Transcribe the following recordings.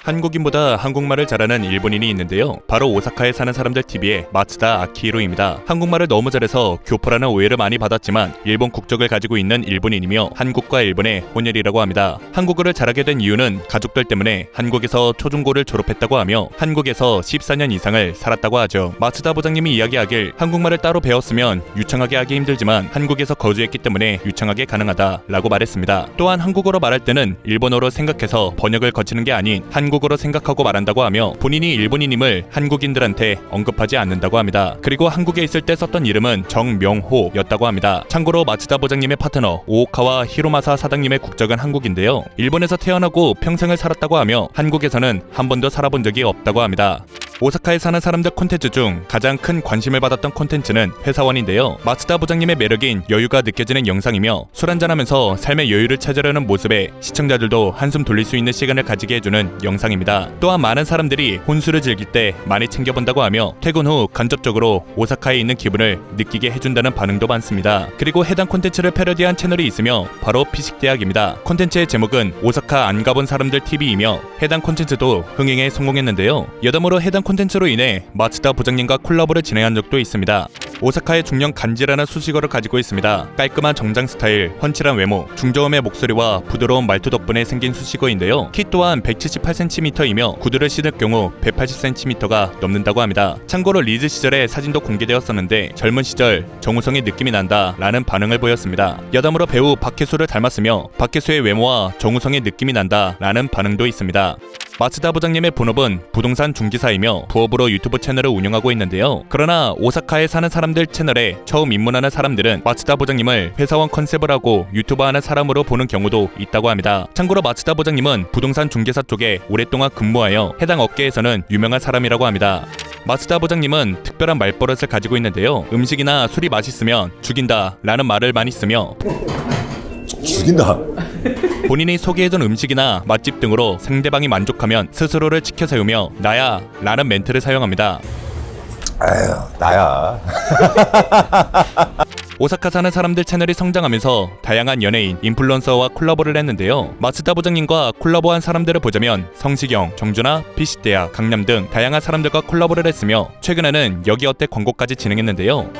한국인보다 한국말을 잘하는 일본인이 있는데요. 바로 오사카에 사는 사람들 TV의 마츠다 아키히로입니다. 한국말을 너무 잘해서 교포라는 오해를 많이 받았지만 일본 국적을 가지고 있는 일본인이며 한국과 일본의 혼혈이라고 합니다. 한국어를 잘하게 된 이유는 가족들 때문에 한국에서 초중고를 졸업했다고 하며 한국에서 14년 이상을 살았다고 하죠. 마츠다 부장님이 이야기하길 한국말을 따로 배웠으면 유창하게 하기 힘들지만 한국에서 거주했기 때문에 유창하게 가능하다 라고 말했습니다. 또한 한국어로 말할 때는 일본어로 생각해서 번역을 거치는 게 아닌 한국어로 생각하고 말한다고 하며 본인이 일본인임을 한국인들한테 언급하지 않는다고 합니다. 그리고 한국에 있을 때 썼던 이름은 정명호였다고 합니다. 참고로 마츠다 부장님의 파트너 오오카와 히로마사 사장님의 국적은 한국인데요. 일본에서 태어나고 평생을 살았다고 하며 한국에서는 한 번도 살아본 적이 없다고 합니다. 오사카에 사는 사람들 콘텐츠 중 가장 큰 관심을 받았던 콘텐츠는 회사원인데요. 마츠다 부장님의 매력인 여유가 느껴지는 영상이며 술 한잔하면서 삶의 여유를 찾으려는 모습에 시청자들도 한숨 돌릴 수 있는 시간을 가지게 해주는 영상입니다. 또한 많은 사람들이 혼술을 즐길 때 많이 챙겨본다고 하며 퇴근 후 간접적으로 오사카에 있는 기분을 느끼게 해준다는 반응도 많습니다. 그리고 해당 콘텐츠를 패러디한 채널이 있으며 바로 피식대학입니다. 콘텐츠의 제목은 오사카 안 가본 사람들 TV이며 해당 콘텐츠도 흥행에 성공했는데요. 여담으로 해당 콘텐츠로 인해 마츠다 부장님과 콜라보를 진행한 적도 있습니다. 오사카의 중년 간지라는 수식어를 가지고 있습니다. 깔끔한 정장 스타일, 훤칠한 외모, 중저음의 목소리와 부드러운 말투 덕분에 생긴 수식어인데요. 키 또한 178cm이며 구두를 신을 경우 180cm가 넘는다고 합니다. 참고로 리즈 시절의 사진도 공개되었었는데 젊은 시절 정우성의 느낌이 난다 라는 반응을 보였습니다. 여담으로 배우 박혜수를 닮았으며 박혜수의 외모와 정우성의 느낌이 난다 라는 반응도 있습니다. 마츠다 부장님의 본업은 부동산 중개사이며 부업으로 유튜브 채널을 운영하고 있는데요. 그러나 오사카에 사는 사람들 채널에 처음 입문하는 사람들은 마츠다 부장님을 회사원 컨셉을 하고 유튜버하는 사람으로 보는 경우도 있다고 합니다. 참고로 마츠다 부장님은 부동산 중개사 쪽에 오랫동안 근무하여 해당 업계에서는 유명한 사람이라고 합니다. 마츠다 부장님은 특별한 말버릇을 가지고 있는데요. 음식이나 술이 맛있으면 죽인다 라는 말을 많이 쓰며 죽인다. 본인이 소개해준 음식이나 맛집 등으로 상대방이 만족하면 스스로를 치켜 세우며 나야 라는 멘트를 사용합니다. 에휴, 나야. 오사카 사는 사람들 채널이 성장하면서 다양한 연예인, 인플루언서와 콜라보를 했는데요. 마츠다 부장님과 콜라보한 사람들을 보자면 성시경, 정준하, 피식대학, 강남 등 다양한 사람들과 콜라보를 했으며 최근에는 여기 어때 광고까지 진행했는데요.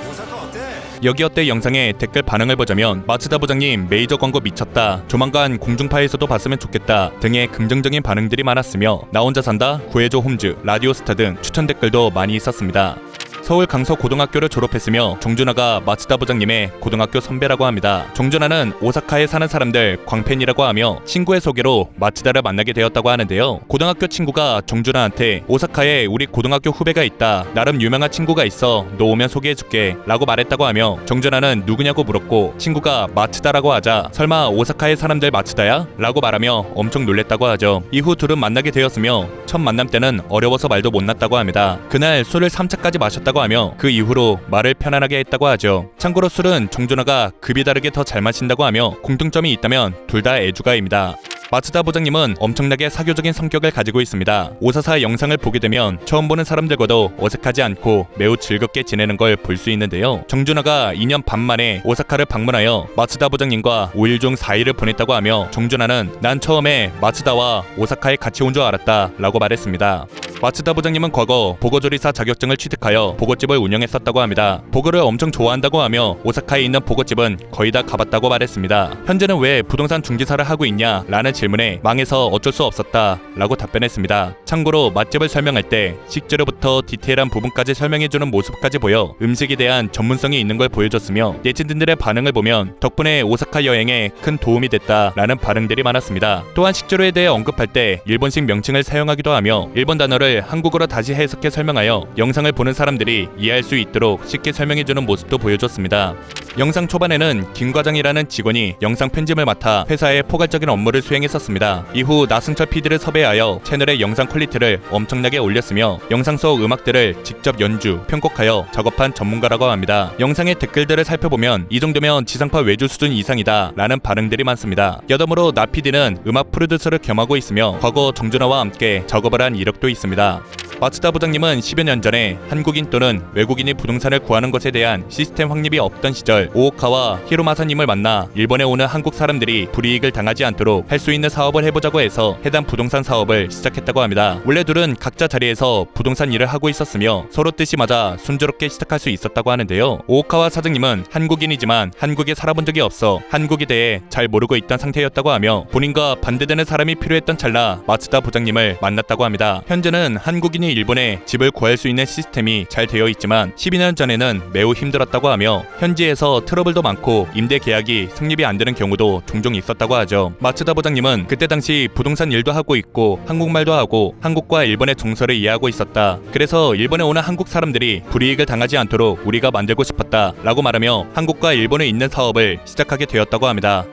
여기 어때 영상의 댓글 반응을 보자면 마츠다 부장님 메이저 광고 미쳤다, 조만간 공중파에서도 봤으면 좋겠다 등의 긍정적인 반응들이 많았으며 나 혼자 산다, 구해줘 홈즈, 라디오스타 등 추천 댓글도 많이 있었습니다. 서울 강서고등학교를 졸업했으며 정준하가 마츠다 부장님의 고등학교 선배라고 합니다. 정준하는 오사카에 사는 사람들 광팬이라고 하며 친구의 소개로 마츠다를 만나게 되었다고 하는데요. 고등학교 친구가 정준하한테 오사카에 우리 고등학교 후배가 있다, 나름 유명한 친구가 있어, 너 오면 소개해줄게 라고 말했다고 하며 정준하는 누구냐고 물었고 친구가 마츠다라고 하자 설마 오사카의 사람들 마츠다야? 라고 말하며 엄청 놀랬다고 하죠. 이후 둘은 만나게 되었으며 첫 만남 때는 어려워서 말도 못 났다고 합니다. 그날 술을 3차까지 마셨다고 하며 그 이후로 말을 편안하게 했다고 하죠. 참고로 술은 정준하가 급이 다르게 더 잘 마신다고 하며 공통점이 있다면 둘 다 애주가입니다. 마츠다 부장님은 엄청나게 사교적인 성격을 가지고 있습니다. 오사사 영상을 보게 되면 처음 보는 사람들과도 어색하지 않고 매우 즐겁게 지내는 걸 볼 수 있는데요. 정준하가 2년 반 만에 오사카를 방문하여 마츠다 부장님과 5일 중 4일을 보냈다고 하며 정준하는 난 처음에 마츠다와 오사카에 같이 온 줄 알았다 라고 말했습니다. 마츠다 부장님은 과거 보거조리사 자격증을 취득하여 보거집을 운영했었다고 합니다. 보거를 엄청 좋아한다고 하며 오사카에 있는 보거집은 거의 다 가봤다고 말했습니다. 현재는 왜 부동산 중개사를 하고 있냐 라는 질문에 망해서 어쩔 수 없었다 라고 답변했습니다. 참고로 맛집을 설명할 때 식재료부터 디테일한 부분까지 설명해주는 모습까지 보여 음식에 대한 전문성이 있는 걸 보여줬으며 네티즌들의 반응을 보면 덕분에 오사카 여행에 큰 도움이 됐다 라는 반응들이 많았습니다. 또한 식재료에 대해 언급할 때 일본식 명칭을 사용하기도 하며 일본 단어를 한국어로 다시 해석해 설명하여 영상을 보는 사람들이 이해할 수 있도록 쉽게 설명해주는 모습도 보여줬습니다. 영상 초반에는 김 과장이라는 직원이 영상 편집을 맡아 회사의 포괄적인 업무를 수행했었습니다. 이후 나승철 PD를 섭외하여 채널의 영상 퀄리티를 엄청나게 올렸으며 영상 속 음악들을 직접 연주, 편곡하여 작업한 전문가라고 합니다. 영상의 댓글들을 살펴보면 이 정도면 지상파 외주 수준 이상이다 라는 반응들이 많습니다. 여담으로 나 PD는 음악 프로듀서를 겸하고 있으며 과거 정준하와 함께 작업을 한 이력도 있습니다. 마츠다 부장님은 10여 년 전에 한국인 또는 외국인이 부동산을 구하는 것에 대한 시스템 확립이 없던 시절 오오카와 히로마사님을 만나 일본에 오는 한국 사람들이 불이익을 당하지 않도록 할 수 있는 사업을 해보자고 해서 해당 부동산 사업을 시작했다고 합니다. 원래 둘은 각자 자리에서 부동산 일을 하고 있었으며 서로 뜻이 맞아 순조롭게 시작할 수 있었다고 하는데요. 오오카와 사장님은 한국인이지만 한국에 살아본 적이 없어 한국에 대해 잘 모르고 있던 상태였다고 하며 본인과 반대되는 사람이 필요했던 찰나 마츠다 부장님을 만났다고 합니다. 현재는 한국인이 일본에 집을 구할 수 있는 시스템이 잘 되어 있지만 12년 전에는 매우 힘들었다고 하며 현지에서 트러블도 많고 임대 계약이 성립이 안 되는 경우도 종종 있었다고 하죠. 마츠다 부장님은 그때 당시 부동산 일도 하고 있고 한국말도 하고 한국과 일본의 정서를 이해하고 있었다. 그래서 일본에 오는 한국 사람들이 불이익을 당하지 않도록 우리가 만들고 싶었다 라고 말하며 한국과 일본에 있는 사업을 시작하게 되었다고 합니다.